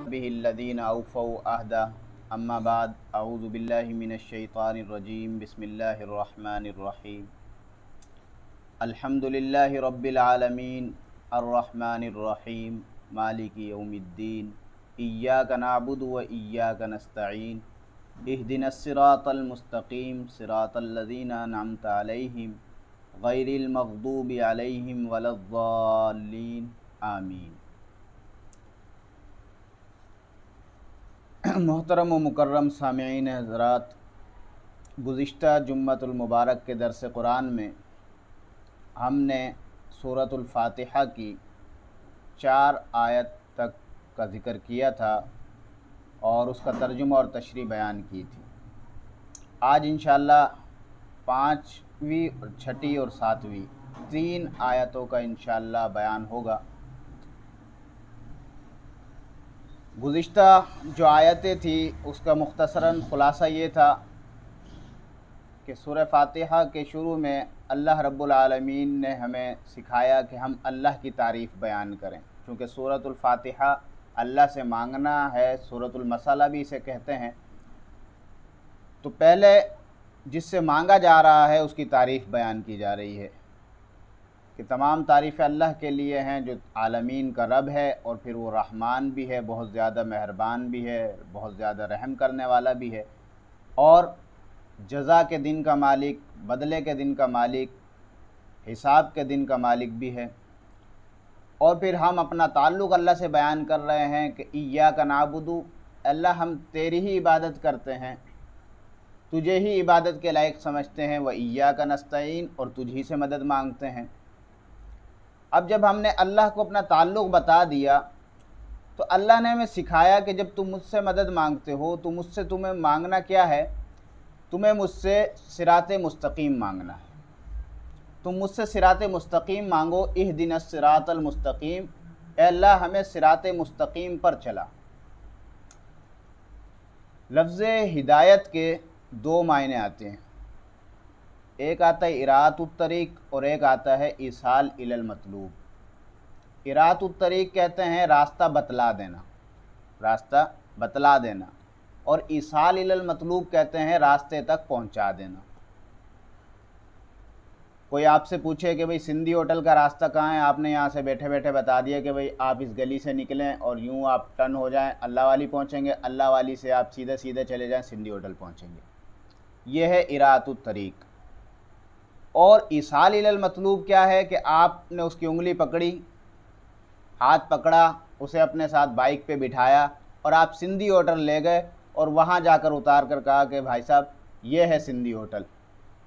बिहिल्लज़ीना औफ़ौ अहदा अम्मा बाद अऊज़ु बिल्लाहि मिनश्शैतानिर रजीम बिस्मिल्लाहिर रहमानिर रहीम अल्हम्दुलिल्लाहि रब्बिल आलमीन अर्रहमानिर रहीम मालिकि यौमिद्दीन इय्याका नअबुदु व इय्याका नस्तईन इहदिनस सिरातल मुस्तक़ीम सिरातल लज़ीना अनअमता अलैहिम गैरिल मग़दूबि अलैहिम वलद्दाल्लीन आमीन। मोहतरम व मुकर्रम सामिईन हज़रात, गुज़िश्ता जुम्मतुल मुबारक के दर्स कुरान में हमने सूरतुल फ़ातिहा की 4 आयत तक का ज़िक्र किया था और उसका तर्जुमा और तशरीह बयान की थी। आज इंशाअल्लाह 5वीं और 6ठी और 7वीं 3 आयतों का इंशाअल्लाह बयान होगा। गुज़िश्ता जो आयतें थी उसका मुख्तसरन ख़ुलासा ये था कि सूरह फ़ातिहा के शुरू में अल्लाह रब्बुल आलमीन ने हमें सिखाया कि हम अल्लाह की तारीफ़ बयान करें, क्योंकि सूरतुल फ़ातिहा अल्लाह से मांगना है, सूरतुल मसला भी इसे कहते हैं। तो पहले जिससे मांगा जा रहा है उसकी तारीफ़ बयान की जा रही है कि तमाम तारीफ़ें अल्लाह के लिए हैं जो आलमीन का रब है, और फिर वो रहमान भी है, बहुत ज़्यादा मेहरबान भी है, बहुत ज़्यादा रहम करने वाला भी है, और जज़ा के दिन का मालिक, बदले के दिन का मालिक, हिसाब के दिन का मालिक भी है। और फिर हम अपना ताल्लुक़ अल्लाह से बयान कर रहे हैं कि इय्याका नअबुदु, अल्लाह हम तेरी ही इबादत करते हैं, तुझे ही इबादत के लायक समझते हैं, व इय्याका नस्तईन, और तुझी से मदद मांगते हैं। अब जब हमने अल्लाह को अपना ताल्लुक़ बता दिया तो अल्लाह ने हमें सिखाया कि जब तुम मुझसे मदद मांगते हो तो मुझसे तुम्हें मांगना क्या है, तुम्हें मुझसे सिराते मुस्तकीम मांगना है। तुम मुझसे सिराते मुस्तकीम मांगो, इहदिनस सिरातल मुस्तकीम, ए अल्लाह हमें सिराते मुस्तकीम पर चला। लफ्ज़ हिदायत के 2 मायने आते हैं, एक आता है इराअतुत तरीक़ और एक आता है इसाल इलल मतलूब। इराअतुत तरीक़ कहते हैं रास्ता बतला देना, रास्ता बतला देना, और इसाल इलल मतलूब कहते हैं रास्ते तक पहुंचा देना। कोई आपसे पूछे कि भाई सिंधी होटल का रास्ता कहाँ है, आपने यहाँ से बैठे बैठे बता दिया कि भाई आप इस गली से निकलें और यूँ आप टर्न हो जाएं, अल्लाह वाली पहुँचेंगे, अल्लाह वाली से आप सीधे सीधे चले जाएं, सिंधी होटल पहुँचेंगे। यह है इराअतुत तरीक़। और इसाल इलल मतलूब क्या है कि आपने उसकी उंगली पकड़ी, हाथ पकड़ा, उसे अपने साथ बाइक पे बिठाया और आप सिंधी होटल ले गए और वहाँ जाकर उतार कर कहा कि भाई साहब ये है सिंधी होटल।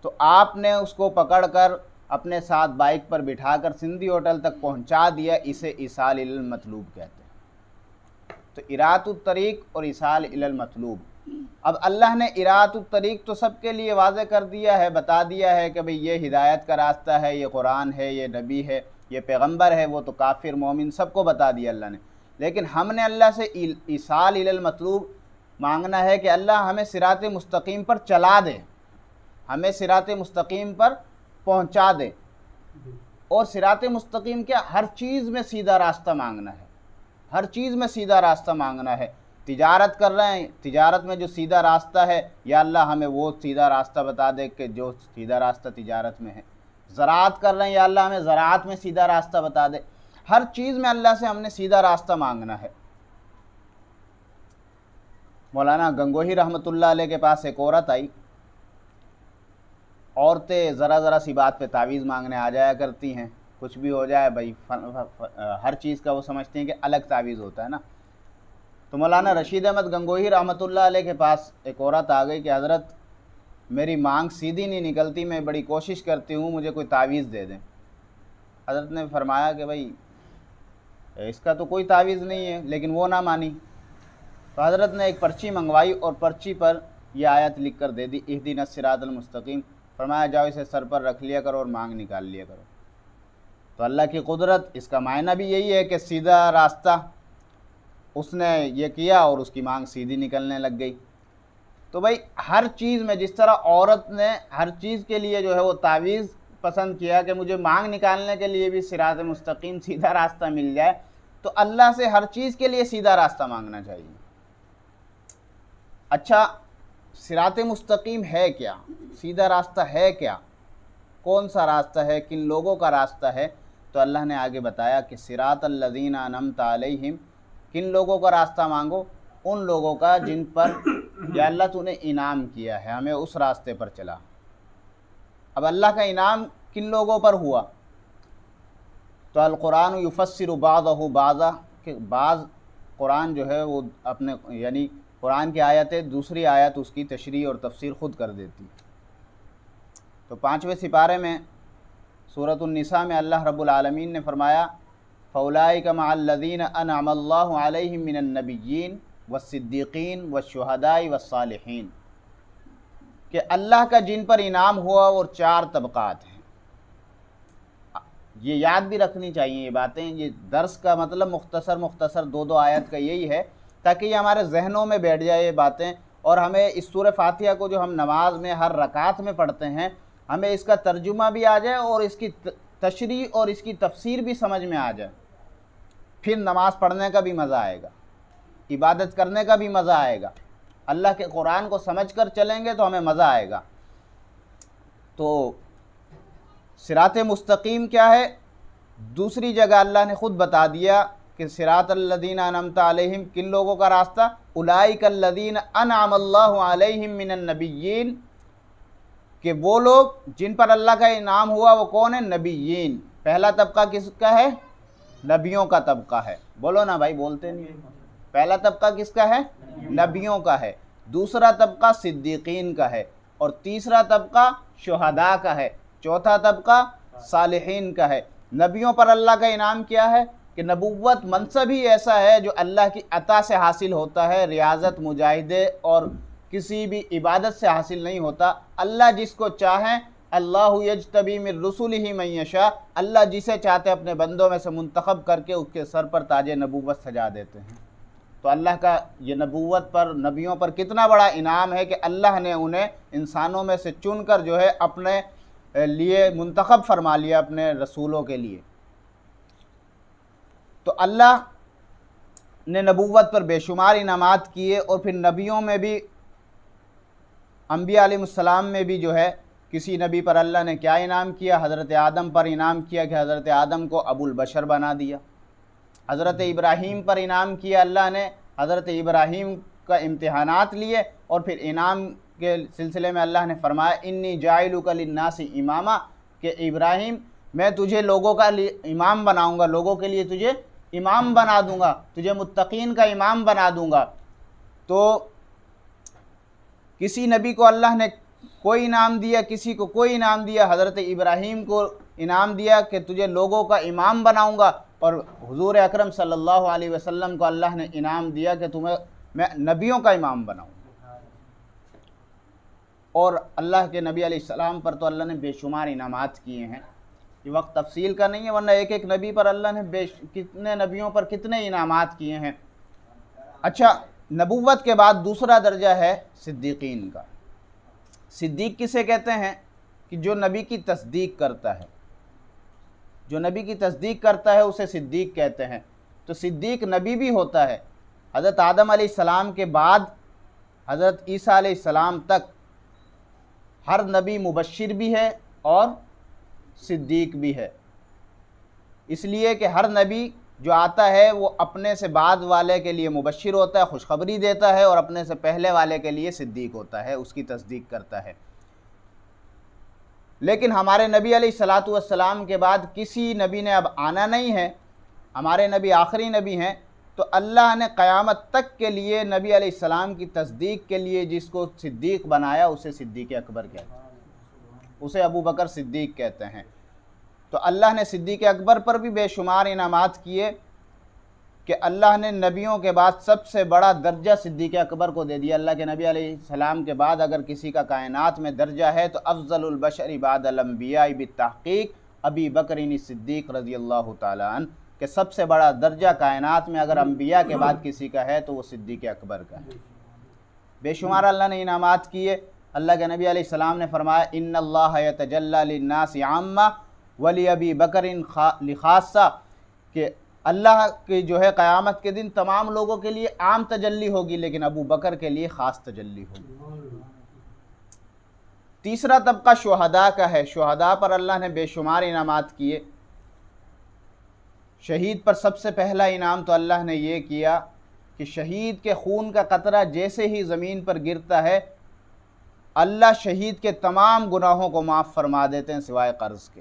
तो आपने उसको पकड़कर अपने साथ बाइक पर बिठाकर सिंधी होटल तक पहुँचा दिया, इसे इसाल इलल मतलूब कहते हैं। तो इराअतुत तरीक़ और इसाल इलल मतलूब। अब अल्लाह ने इराअतुत तरीक़ तो सबके लिए वाज़े कर दिया है, बता दिया है कि भाई ये हिदायत का रास्ता है, ये कुरान है, ये नबी है, ये पैगंबर है, वो तो काफिर मोमिन सबको बता दिया अल्लाह ने। लेकिन हमने अल्लाह से इसाल इलल मतलूब मांगना है कि अल्लाह हमें सिराते मुस्तकीम पर चला दे, हमें सिराते मुस्तकीम पर पहुँचा दे। और सिराते मुस्तकीम क्या, हर चीज़ में सीधा रास्ता मांगना है, हर चीज़ में सीधा रास्ता मांगना है। तिजारत कर रहे हैं, तिजारत में जो सीधा रास्ता है, या अल्लाह हमें वो सीधा रास्ता बता दे कि जो सीधा रास्ता तिजारत में है। ज़राअत कर रहे हैं, या अल्लाह हमें ज़राअत में सीधा रास्ता बता दे। हर चीज़ में अल्लाह से हमने सीधा रास्ता मांगना है। मौलाना गंगोही रहमतुल्लाह अलैह के पास एक औरत आई। औरतें ज़रा सी बात पे तावीज़ मांगने आ जाया करती हैं, कुछ भी हो जाए भाई हर चीज़ का वो समझती हैं कि अलग तावीज़ होता है ना। तो मौलाना रशीद अहमद गंगोही रहमतुल्लाह अलैह के पास एक औरत आ गई कि हज़रत मेरी मांग सीधी नहीं निकलती, मैं बड़ी कोशिश करती हूँ, मुझे कोई तावीज़ दे दें। हज़रत ने फरमाया कि भाई इसका तो कोई तावीज़ नहीं है, लेकिन वो ना मानी। तो हज़रत ने एक पर्ची मंगवाई और पर्ची पर यह आयत लिख कर दे दी, इहदिनस सिरातल मुस्तकीम। फरमाया जाओ इसे सर पर रख लिया करो और मांग निकाल लिया करो। तो अल्लाह की कुदरत, इसका मायना भी यही है कि सीधा रास्ता उसने ये किया और उसकी मांग सीधी निकलने लग गई। तो भाई हर चीज़ में जिस तरह औरत ने हर चीज़ के लिए जो है वो तावीज़ पसंद किया कि मुझे मांग निकालने के लिए भी सिरात मुस्तकीम सीधा रास्ता मिल जाए, तो अल्लाह से हर चीज़ के लिए सीधा रास्ता मांगना चाहिए। अच्छा, सिरात मुस्तकीम है क्या, सीधा रास्ता है क्या, कौन सा रास्ता है, किन लोगों का रास्ता है? तो अल्लाह ने आगे बताया कि सिरात अल्लज़ीना अनअमता अलैहिम, किन लोगों का रास्ता मांगो, उन लोगों का जिन पर या अल्लाह तूने इनाम किया है, हमें उस रास्ते पर चला। अब अल्लाह का इनाम किन लोगों पर हुआ? तो अल कुरान युफस्सिरु बाज़हु बाज़ा, कि बाज़ कुरान जो है वो अपने यानी कुरान की आयतें दूसरी आयत उसकी तशरीह और तफसीर ख़ुद कर देती। तो 5वें सिपारे में सूरत उन-निसा में अल्लाह रब्बुल आलमीन ने फरमाया फ़उलाइका मअल्लज़ीना अनअमल्लाहु अलैहिम मिनन नबिय्यीन वस्सिद्दीक़ीन वश्शुहदाई वस्सालिहीन, कि अल्लाह का जिन पर इनाम हुआ और 4 तबक़ात हैं। ये याद भी रखनी चाहिए ये बातें, ये दर्स का मतलब मुख्तसर 2-2 आयत का यही है, ताकि ये हमारे जहनों में बैठ जाए ये बातें, और हमें इस सूरह फातिहा को जो हम नमाज में हर रकात में पढ़ते हैं, हमें इसका तर्जुमा भी आ जाए और इसकी तशरीह और इसकी तफसीर भी समझ में आ जाए। फिर नमाज पढ़ने का भी मज़ा आएगा, इबादत करने का भी मज़ा आएगा। अल्लाह के कुरान को समझकर चलेंगे तो हमें मज़ा आएगा। तो सिरात मुस्तकीम क्या है? दूसरी जगह अल्लाह ने ख़ुद बता दिया कि सिरात अल्लज़ीना अनअमता अलैहिम, किन लोगों का रास्ता? उलाइका अल्लज़ीना अनअमल्लाहु अलैहिम मिनन नबिय्यीन, कि वो लोग जिन पर अल्लाह का इनाम हुआ वो कौन है? नबिय्यीन। पहला तबका किसका है? नबियों का तबका है। बोलो ना भाई, बोलते नहीं। पहला तबका किसका है? नबियों का है। दूसरा तबका सिद्दीकीन का है, और तीसरा तबका शुहदा का है, चौथा तबका सालिहीन का है। नबियों पर अल्लाह का इनाम क्या है? कि नबुव्वत मनसब ही ऐसा है जो अल्लाह की अता से हासिल होता है, रियाजत, मुजाहिदे और किसी भी इबादत से हासिल नहीं होता। अल्लाह जिसको चाहें, अल्लाहु यज्तबी मिन रुसुलिही मन यशा, अल्लाह जिसे चाहते अपने बंदों में से मुंतखब करके उसके सर पर ताज नबुव्वत सजा देते हैं। तो अल्लाह का ये नबुव्वत पर, नबियों पर कितना बड़ा इनाम है कि अल्लाह ने उन्हें इंसानों में से चुनकर जो है अपने लिए मुंतखब फरमा लिया, अपने रसूलों के लिए। तो अल्लाह ने नबुव्वत पर बेशुमार इनामात किए, और फिर नबियों में भी, अंबिया अलैहिस्सलाम में भी जो है किसी नबी पर अल्लाह ने क्या इनाम किया? हज़रत आदम पर इनाम किया कि हज़रत आदम को अबुल बशर बना दिया। हज़रत इब्राहीम पर इनाम किया अल्लाह ने, हज़रत इब्राहीम का इम्तिहानात लिए, और फिर इनाम के सिलसिले में अल्लाह ने फरमाया इन्नी जाइलुका लिन्नासी इमामा, कि इब्राहीम मैं तुझे लोगों का इमाम बनाऊंगा, लोगों के लिए तुझे इमाम बना दूंगा, तुझे मुत्तकीन का इमाम बना दूंगा। तो किसी नबी को अल्लाह ने कोई इनाम दिया, किसी को कोई इनाम दिया। हज़रत इब्राहीम को इनाम दिया कि तुझे लोगों का इमाम बनाऊंगा, और हुजूर अकरम सल्लल्लाहु अलैहि वसल्लम को अल्लाह ने इनाम दिया कि तुम्हें मैं नबियों का इमाम बनाऊंगा। और अल्लाह के नबी अलैहिस्सलाम पर तो अल्लाह ने बेशुमार इनामात किए हैं। ये वक्त तफसील का नहीं है, वरना एक एक नबी पर अल्लाह ने कितने नबियों पर कितने इनामात किए हैं। अच्छा, नबुव्वत के बाद दूसरा दर्जा है सिद्दीकीन का। सिद्दीक किसे कहते हैं? कि जो नबी की तस्दीक करता है, जो नबी की तस्दीक करता है उसे सिद्दीक कहते हैं। तो सिद्दीक नबी भी होता है। हज़रत आदम अलैहिस्सलाम के बाद हज़रत ईसा अलैहिस्सलाम तक हर नबी मुबश्शिर भी है और सिद्दीक भी है, इसलिए कि हर नबी जो आता है वो अपने से बाद वाले के लिए मुबश्शिर होता है, खुशखबरी देता है, और अपने से पहले वाले के लिए सिद्दीक होता है, उसकी तस्दीक करता है। लेकिन हमारे नबी अलैहिस्सलातु वस्सलाम के बाद किसी नबी ने अब आना नहीं है, हमारे नबी आखिरी नबी हैं। तो अल्लाह ने क़यामत तक के लिए नबी अलैहिस्सलाम की तस्दीक के लिए जिसको सिद्दीक बनाया उसे सिद्दीक अकबर कहते हैं, उसे अबू बकर सिद्दीक कहते हैं। तो अल्लाह ने सिद्दीक अकबर पर भी बेशुमार इनामात किए कि अल्लाह ने नबियों के बाद सबसे बड़ा दर्जा सिद्दीक अकबर को दे दिया। अल्लाह के नबी अलैहिस्सलाम के बाद अगर किसी का कायनात में दर्जा है तो अफ़ज़लुल बशर बादल अंबिया बित्तहक़ीक़ अबी बकर सिद्दीक रज़ियल्लाहु ताला अन्हु, कि सबसे बड़ा दर्जा कायनात में अगर अंबिया के बाद किसी का है तो वो सिद्दीक अकबर का है। बेशुमार अल्लाह ने इनामात किए। अल्लाह के नबी अलैहिस्सलाम ने फरमाया इन्नल्लाह यतजल्ला लिन्नासि आम्मा वली अबी बकरिन खासा, कि अल्लाह की जो है क़यामत के दिन तमाम लोगों के लिए आम तजल्ली होगी, लेकिन अबू बकर के लिए ख़ास तजल्ली होगी। तीसरा तबका शुहदा का है। शुहदा पर अल्लाह ने बेशुमार इनामात किए। शहीद पर सबसे पहला इनाम तो अल्लाह ने ये किया कि शहीद के खून का कतरा जैसे ही ज़मीन पर गिरता है, अल्लाह शहीद के तमाम गुनाहों को माफ़ फरमा देते हैं सिवाय कर्ज़ के।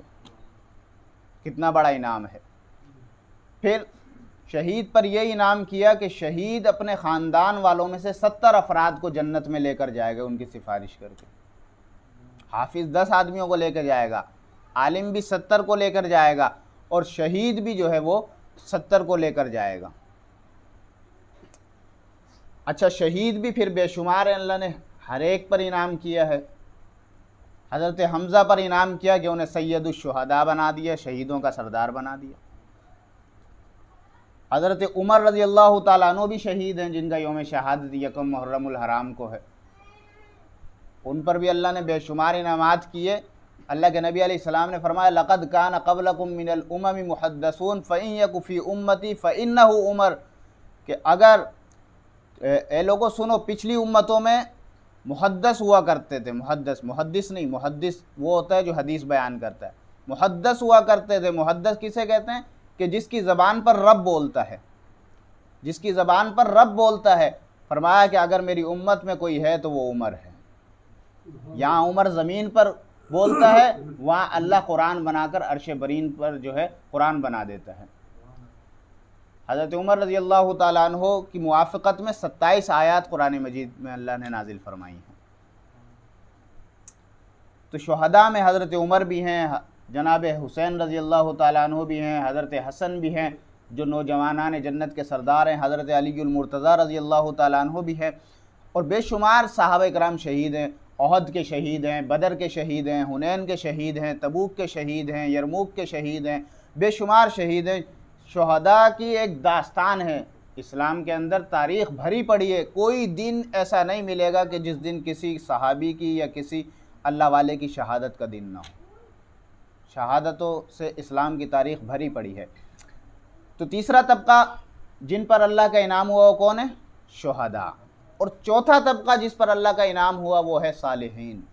कितना बड़ा इनाम है। फिर शहीद पर यह इनाम किया कि शहीद अपने ख़ानदान वालों में से 70 अफराद को जन्नत में लेकर जाएगा उनकी सिफारिश करके। हाफिज़ 10 आदमियों को लेकर जाएगा, आलिम भी 70 को लेकर जाएगा, और शहीद भी जो है वो 70 को लेकर जाएगा। अच्छा, शहीद भी फिर बेशुमार है, अल्लाह ने हर एक पर इनाम किया है। हज़रत हमज़ा पर इनाम किया कि उन्हें सैयदुश्शुहदा बना दिया, शहीदों का सरदार बना दिया। हज़रत उमर रज़ी अल्लाह ताला अन्हु भी शहीद हैं, जिनका यौम शहादत यकम मुहर्रमुल हराम को है। उन पर भी अल्लाह ने बेशुमार इनामात किए। अल्लाह के नबी अलैहिस्सलाम ने फरमाया लक़द कान क़ब्लकुम मिनल उममी मुहद्दसून फ़इन यकु फ़ी उम्मती फ़इन्नहु उमर, कि अगर ए लोगों सुनो, पिछली उम्मतों में मुहद्दस हुआ करते थे। मुहद्दिस नहीं, मुहद्दिस वो होता है जो हदीस बयान करता है। मुहद्दस हुआ करते थे। मुहद्दस किसे कहते हैं? कि जिसकी ज़बान पर रब बोलता है, जिसकी ज़बान पर रब बोलता है। फरमाया कि अगर मेरी उम्मत में कोई है तो वो उमर है। यहाँ उमर ज़मीन पर बोलता है, वहाँ अल्लाह कुरान बनाकर अर्श बरीन पर जो है कुरान बना देता है। हज़रत उमर रज़ी अल्लाह ताला अन्हो की मुआफ़क़त में 27 आयात कुरान मजीद में अल्लाह ने नाजिल फरमाई हैं। तो शुहदा में हज़रत उमर भी हैं, जनाब हुसैन रज़ी अल्लाह ताला अन्हो भी हैं, हज़रत हसन भी हैं जो नौजवानान जन्नत के सरदार हैं, हज़रत अलीउल मुर्तज़ा रज़ी अल्लाह ताला अन्हो भी हैं, और बेशुमार सहाबा कराम शहीद हैं। ओहद के शहीद हैं, बदर के शहीद हैं, हुनैन के शहीद हैं, तबूक के शहीद हैं, यरमूक के शहीद हैं, बेशुमार शहीद हैं। शुहदा की एक दास्तान है इस्लाम के अंदर, तारीख़ भरी पड़ी है। कोई दिन ऐसा नहीं मिलेगा कि जिस दिन किसी सहाबी की या किसी अल्लाह वाले की शहादत का दिन ना हो। शहादतों से इस्लाम की तारीख़ भरी पड़ी है। तो तीसरा तबका जिन पर अल्लाह का इनाम हुआ वो कौन है? शुहदा। और चौथा तबका जिस पर अल्लाह का इनाम हुआ वो है सालिहीन।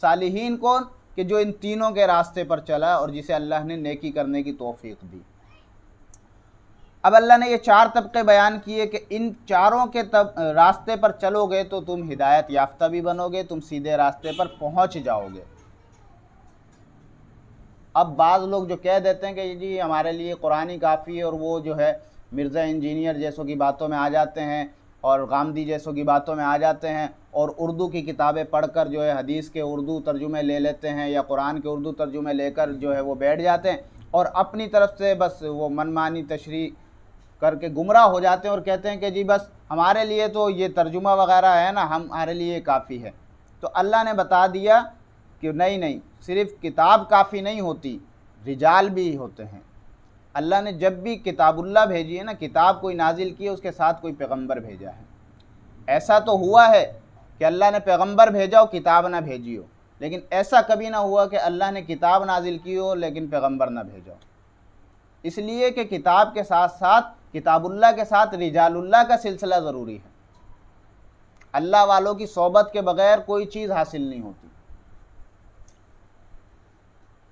सालिहीन कौन? कि जो इन तीनों के रास्ते पर चला और जिसे अल्लाह ने नेकी करने की तौफीक दी। अब अल्लाह ने ये 4 तबके बयान किए कि इन चारों के रास्ते पर चलोगे तो तुम हिदायत याफ्ता भी बनोगे, तुम सीधे रास्ते पर पहुंच जाओगे। अब बाज़ लोग जो कह देते हैं कि जी हमारे लिए कुरान ही काफ़ी है, और वो जो है मिर्ज़ा इंजीनियर जैसों की बातों में आ जाते हैं और गामदी जैसों की बातों में आ जाते हैं, और उर्दू की किताबें पढ़कर जो है हदीस के उर्दू तर्जुमे ले लेते हैं या कुरान के उर्दू तर्जुमे लेकर जो है वो बैठ जाते हैं और अपनी तरफ से बस वो मनमानी तशरीह करके गुमराह हो जाते हैं और कहते हैं कि जी बस हमारे लिए तो ये तर्जुमा वगैरह है ना, हमारे लिए काफ़ी है। तो अल्लाह ने बता दिया कि नहीं, सिर्फ़ किताब काफ़ी नहीं होती, रिजाल भी होते हैं। अल्लाह ने जब भी किताबुल्लाह भेजी है ना, किताब कोई नाजिल की है, उसके साथ कोई पैगंबर भेजा है। ऐसा तो हुआ है कि अल्लाह ने पैगंबर भेजा हो, किताब ना भेजी हो, लेकिन ऐसा कभी ना हुआ कि अल्लाह ने किताब नाजिल की हो लेकिन पैगंबर ना भेजा हो। इसलिए कि किताब के साथ साथ, किताबुल्लाह के साथ रिजालुल्लाह का सिलसिला ज़रूरी है। अल्लाह वालों की सोबत के बग़ैर कोई चीज़ हासिल नहीं होती।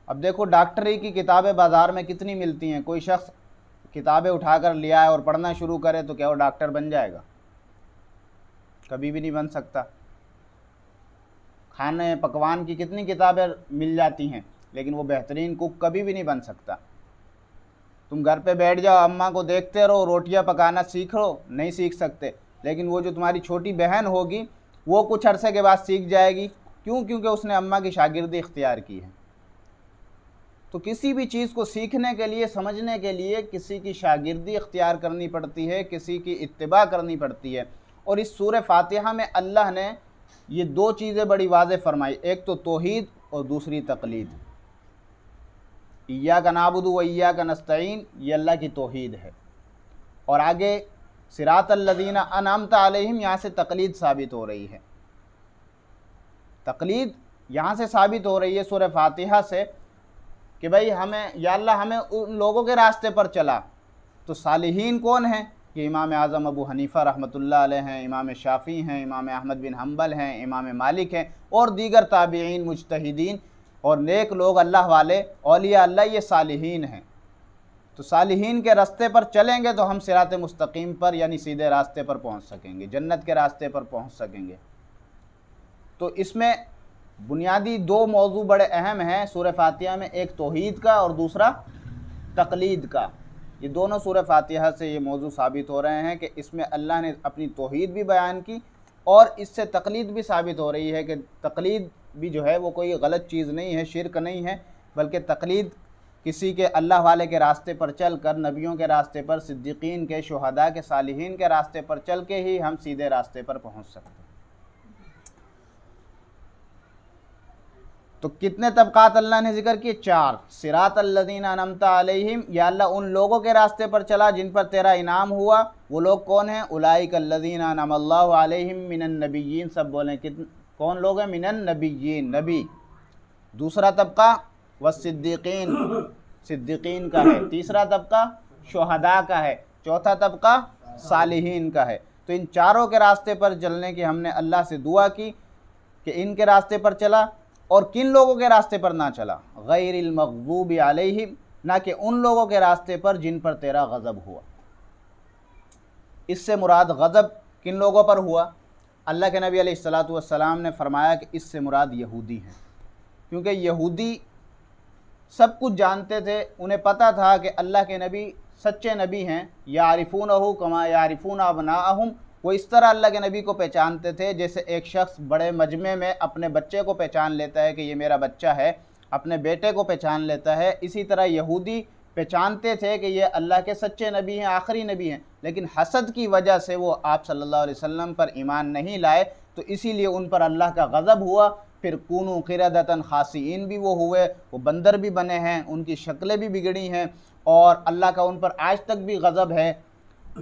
अब देखो डॉक्टरी की किताबें बाज़ार में कितनी मिलती हैं। कोई शख्स किताबें उठाकर लिया है और पढ़ना शुरू करे तो क्या वो डॉक्टर बन जाएगा? कभी भी नहीं बन सकता। खाने पकवान की कितनी किताबें मिल जाती हैं, लेकिन वो बेहतरीन कुक कभी भी नहीं बन सकता। तुम घर पे बैठ जाओ, अम्मा को देखते रहो, रोटियां पकाना सीख लो, नहीं सीख सकते। लेकिन वो जो तुम्हारी छोटी बहन होगी वो कुछ अरसे के बाद सीख जाएगी। क्यों? क्योंकि उसने अम्मा की शागिर्दी इख्तियार की है। तो किसी भी चीज़ को सीखने के लिए, समझने के लिए किसी की शागिर्दी इख्तियार करनी पड़ती है, किसी की इत्तिबा करनी पड़ती है। और इस सूरह फातिहा में अल्लाह ने ये 2 चीज़ें बड़ी वाज़ेह फरमाई, एक तो तौहीद और दूसरी तक़लीद। इय्याका नअबुदु व इय्याका नस्तईन, ये अल्लाह की तौहीद है। और आगे सिरातल लज़ीना अनअमता अलैहिम, यहाँ से तक़लीद साबित हो रही है। तकलीद यहाँ से साबित हो रही है सूरह फातिहा से कि भाई हमें, या अल्लाह हमें उन लोगों के रास्ते पर चला। तो सालिहीन कौन हैं? कि इमाम आज़म अबू हनीफ़ा रहमतुल्लाह अलैह हैं, इमाम शाफ़ी हैं, इमाम अहमद बिन हम्बल हैं, इमाम मालिक हैं, और दीगर ताबीईन, मुज्तहिदीन और नेक लोग, अल्लाह वाले, औलिया अल्लाह, ये सालिहीन हैं। तो सालिहीन के रास्ते पर चलेंगे तो हम सिरात मुस्तकीम पर यानी सीधे रास्ते पर पहुंच सकेंगे, जन्नत के रास्ते पर पहुंच सकेंगे। तो इसमें बुनियादी दो मौजू बड़े अहम हैं सूरह फातिहा में, एक तौहीद का और दूसरा तकलीद का। ये दोनों सूरह फातिहा से ये मौजू साबित हो रहे हैं कि इसमें अल्लाह ने अपनी तौहीद भी बयान की और इससे तकलीद भी साबित हो रही है कि तकलीद भी जो है वो कोई गलत चीज़ नहीं है, शिरक नहीं है, बल्कि तकलीद किसी के अल्लाह वाले के रास्ते पर चल कर, नबियों के रास्ते पर, सिद्दीकीन के, शुहदा के, सालिहीन के रास्ते पर चल के ही हम सीधे रास्ते पर पहुंच सकते हैं। तो कितने तबकात अल्लाह ने जिक्र किए? 4। सिरात अल्लज़ीना अनअमता अलैहिम, या अल्लाह उन लोगों के रास्ते पर चला जिन पर तेरा इनाम हुआ। वो लोग कौन हैं? उलाइका अल्लज़ीना अनअमल्लाहु अलैहिम मिनन नबिय्यीन। सब बोलें कौन लोग हैं? मिनन नबिय्यीन, नबी। दूसरा तबका वस्सिद्दीकीन, सिद्दीकीन का है। तीसरा तबका शुहदा का है। चौथा तबका सालिहीन का है। तो इन चारों के रास्ते पर चलने की हमने अल्लाह से दुआ की कि इनके रास्ते पर चला, और किन लोगों के रास्ते पर ना चला? गैरिल मग़ज़ूबि अलैहिम, ना कि उन लोगों के रास्ते पर जिन पर तेरा गज़ब हुआ। इससे मुराद गज़ब किन लोगों पर हुआ? अल्लाह के नबी अलैहिस्सलातु वस्सलाम ने फरमाया कि इससे मुराद यहूदी हैं, क्योंकि यहूदी सब कुछ जानते थे, उन्हें पता था कि अल्लाह के नबी सच्चे नबी हैं। यारिफूनहु कमा यारिफून अबनाअहुम, वो इस तरह अल्लाह के नबी को पहचानते थे जैसे एक शख्स बड़े मजमे में अपने बच्चे को पहचान लेता है कि ये मेरा बच्चा है, अपने बेटे को पहचान लेता है। इसी तरह यहूदी पहचानते थे कि ये अल्लाह के सच्चे नबी हैं, आखिरी नबी हैं, लेकिन हसद की वजह से वो आप सल्लल्लाहु अलैहि वसल्लम पर ईमान नहीं लाए, तो इसीलिए उन पर अल्लाह का गज़ब हुआ। फिर कूनू क़िरदतन ख़ासिईन भी वो हुए, वो बंदर भी बने हैं, उनकी शक्लें भी बिगड़ी हैं, और अल्लाह का उन पर आज तक भी गज़ब है।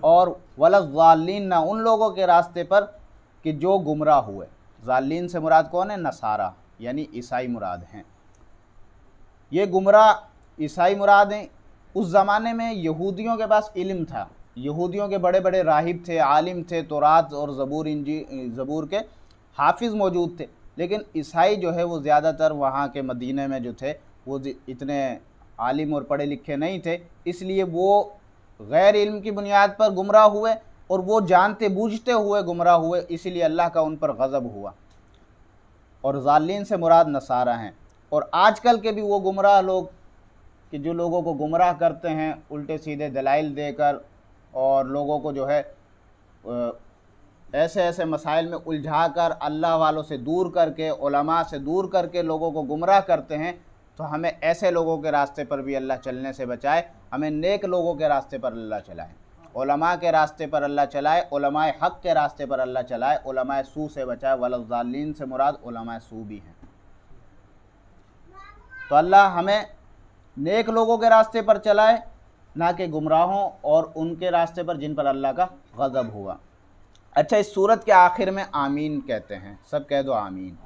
और वलज़ालिन, ना उन लोगों के रास्ते पर कि जो गुमराह हुए। ज़ालिन से मुराद कौन है? नसारा, यानी ईसाई मुराद हैं। ये गुमराह ईसाई मुराद हैं। उस ज़माने में यहूदियों के पास इल्म था, यहूदियों के बड़े बड़े राहिब थे, आलिम थे, तौरात और ज़बूर के हाफिज़ मौजूद थे। लेकिन ईसाई जो है वो ज़्यादातर वहाँ के मदीने में जो थे वो इतने आलिम और पढ़े लिखे नहीं थे, इसलिए वो गैर इल्म की बुनियाद पर गुमराह हुए, और वो जानते बूझते हुए गुमराह हुए, इसीलिए अल्लाह का उन पर गज़ब हुआ। और ज़ालिन से मुराद नसारा हैं। और आजकल के भी वो गुमराह लोग कि जो लोगों को गुमराह करते हैं उल्टे सीधे दलाइल देकर, और लोगों को जो है ऐसे ऐसे मसाइल में उलझा कर, अल्लाह वालों से दूर करके, उलमा से दूर करके लोगों को गुमराह करते हैं। तो हमें ऐसे लोगों के रास्ते पर भी अल्लाह चलने से बचाए, हमें नेक लोगों के रास्ते पर अल्लाह चलाए, उलमा के रास्ते पर अल्लाह चलाए, उलमाए हक़ के रास्ते पर अल्लाह चलाए, उलमाए सू से बचाए। वलज़ालिन से मुराद उलमाए सू भी हैं। तो अल्लाह हमें नेक लोगों के रास्ते पर चलाए, ना कि गुमराहों और उनके रास्ते पर जिन पर अल्लाह का गज़ब हुआ। अच्छा, इस सूरत के आखिर में आमीन कहते हैं, सब कह दो आमीन।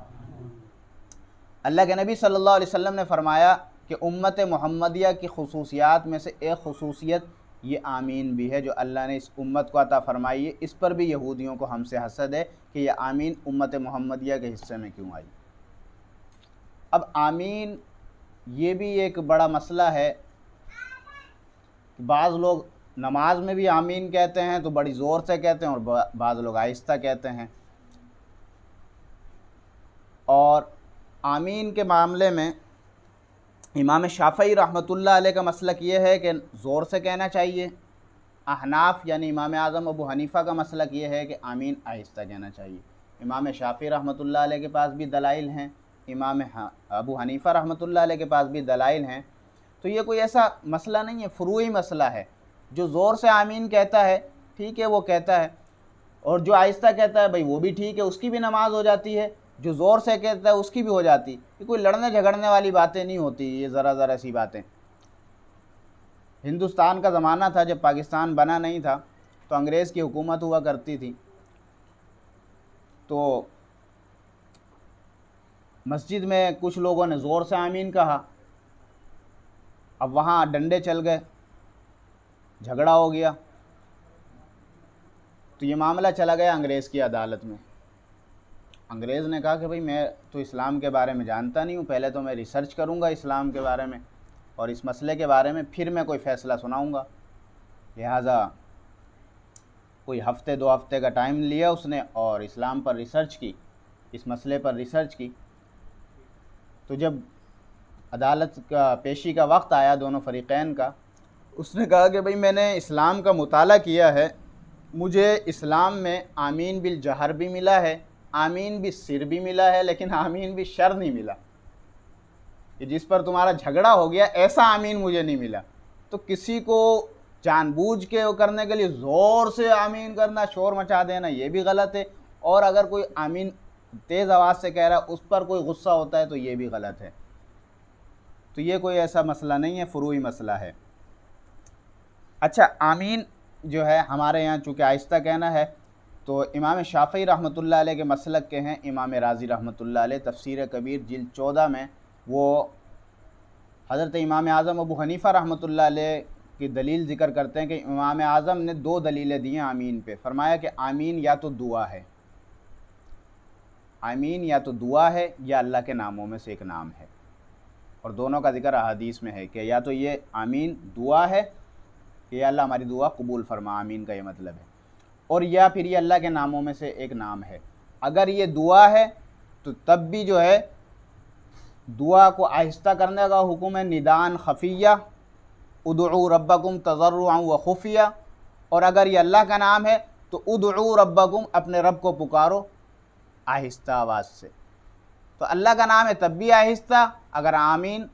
अल्लाह के नबी सल्लल्लाहु अलैहि वसल्लम ने फरमाया कि उम्मत मुहम्मदिया की खुसूसियात में से एक खुसूसियत ये आमीन भी है जो अल्लाह ने इस उम्मत को अता फरमाई है। इस पर भी यहूदियों को हमसे हसद है कि यह आमीन उम्मत मुहम्मदिया के हिस्से में क्यों आई। अब आमीन ये भी एक बड़ा मसला है कि बाज़ लोग नमाज में भी आमीन कहते हैं तो बड़ी ज़ोर से कहते हैं, और बाज़ लोग आहिस्ता कहते हैं। और आमीन के मामले में इमाम शाफ़ई रहमतुल्लाह अलैह का मसलक ये है कि ज़ोर से कहना चाहिए। अहनाफ यानी इमाम आज़म अबू हनीफ़ा का मसलक ये है कि आमीन आहिस्ता कहना चाहिए। इमाम शाफ़ी रहमतुल्लाह अलैह के पास भी दलाइल हैं, इमाम अबू हनीफ़ा रहमतुल्लाह अलैह के पास भी दलाइल हैं। तो ये कोई ऐसा मसला नहीं है, फ़ुरूई मसला है। जो ज़ोर से आमीन कहता है ठीक है, वो कहता है, और जो आहिस्ता कहता है भाई वो भी ठीक है, उसकी भी नमाज हो जाती है। जो ज़ोर से कहता है उसकी भी हो जाती। ये कोई लड़ने झगड़ने वाली बातें नहीं होती, ये ज़रा सी बातें। हिंदुस्तान का ज़माना था जब पाकिस्तान बना नहीं था, तो अंग्रेज़ की हुकूमत हुआ करती थी। तो मस्जिद में कुछ लोगों ने ज़ोर से आमीन कहा, अब वहाँ डंडे चल गए, झगड़ा हो गया, तो ये मामला चला गया अंग्रेज़ की अदालत में। अंग्रेज़ ने कहा कि भाई मैं तो इस्लाम के बारे में जानता नहीं हूँ, पहले तो मैं रिसर्च करूँगा इस्लाम के बारे में और इस मसले के बारे में, फिर मैं कोई फ़ैसला सुनाऊँगा। लिहाजा कोई हफ़्ते 2 हफ़्ते का टाइम लिया उसने और इस्लाम पर रिसर्च की, इस मसले पर रिसर्च की। तो जब अदालत का पेशी का वक्त आया दोनों फ़रीक़ैन का, उसने कहा कि भाई मैंने इस्लाम का मुताला किया है, मुझे इस्लाम में आमीन बिल जहर भी मिला है, आमीन भी सिर भी मिला है, लेकिन आमीन भी शर नहीं मिला कि जिस पर तुम्हारा झगड़ा हो गया ऐसा आमीन मुझे नहीं मिला। तो किसी को जानबूझ के वो करने के लिए ज़ोर से आमीन करना, शोर मचा देना, ये भी गलत है। और अगर कोई आमीन तेज़ आवाज़ से कह रहा है, उस पर कोई गुस्सा होता है, तो ये भी गलत है। तो ये कोई ऐसा मसला नहीं है, फ़ुरूई मसला है। अच्छा, आमीन जो है हमारे यहाँ चूँकि आहिस्ता कहना है, तो इमाम शाफ़ी रहमतुल्लाह अलैह के मसलक के हैं इमाम राज़ी रहमतुल्लाह अलैह, तफ़सीर कबीर जिल्द 14 में वो हज़रत इमाम आज़म अबू हनीफ़ा रहमतुल्लाह अलैह की दलील ज़िक्र करते हैं कि इमाम आज़म ने 2 दलीलें दी हैं आमीन पे। फ़रमाया कि आमीन या तो दुआ है, आमीन या तो दुआ है या अल्लाह के नामों में से एक नाम है, और दोनों का ज़िक्र अहादीस में है कि या तो ये आमीन दुआ है कि अल्लाह हमारी दुआ कबूल फरमा, आमीन का ये मतलब है, और या फिर ये अल्लाह के नामों में से एक नाम है। अगर ये दुआ है तो तब भी जो है दुआ को आहिस्ता करने का हुक्म है, निदान खफिया, उदउ रब्बकुम तज़र्रुअन व खुफिया। और अगर ये अल्लाह का नाम है तो उदउ रब्बकुम, अपने रब को पुकारो आहिस्ता आवाज़ से। तो अल्लाह का नाम है तब भी आहिस्ता, अगर आमीन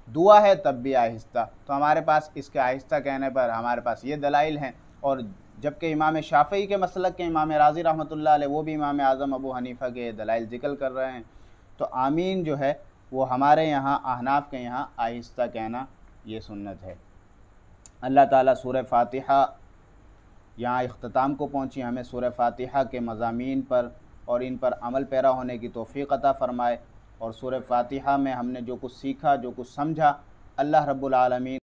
दुआ है तब भी आहिस्ता। तो हमारे पास इसके आहिस्ता कहने पर हमारे पास ये दलाइल हैं। और जबकि इमाम शाफ़ी के मसलक के इमाम राज़ी रहमतुल्लाह अलैह वो भी इमाम आज़म अबू हनीफ़ा के दलाइल ज़िक्र कर रहे हैं। तो आमीन जो है वो हमारे यहाँ अहनाफ के यहाँ आहिस्ता कहना ये सुन्नत है। अल्लाह ताला सूरह फ़ातिहा यहाँ इख्तिताम को पहुँची, हमें सूरह फ़ातिहा के मज़ामीन पर और इन पर अमल पैरा होने की तौफ़ीक़ अता फ़रमाए। और सूरह फ़ातिहा में हमने जो कुछ सीखा, जो कुछ समझा, अल्लाह रब्बुल आलमीन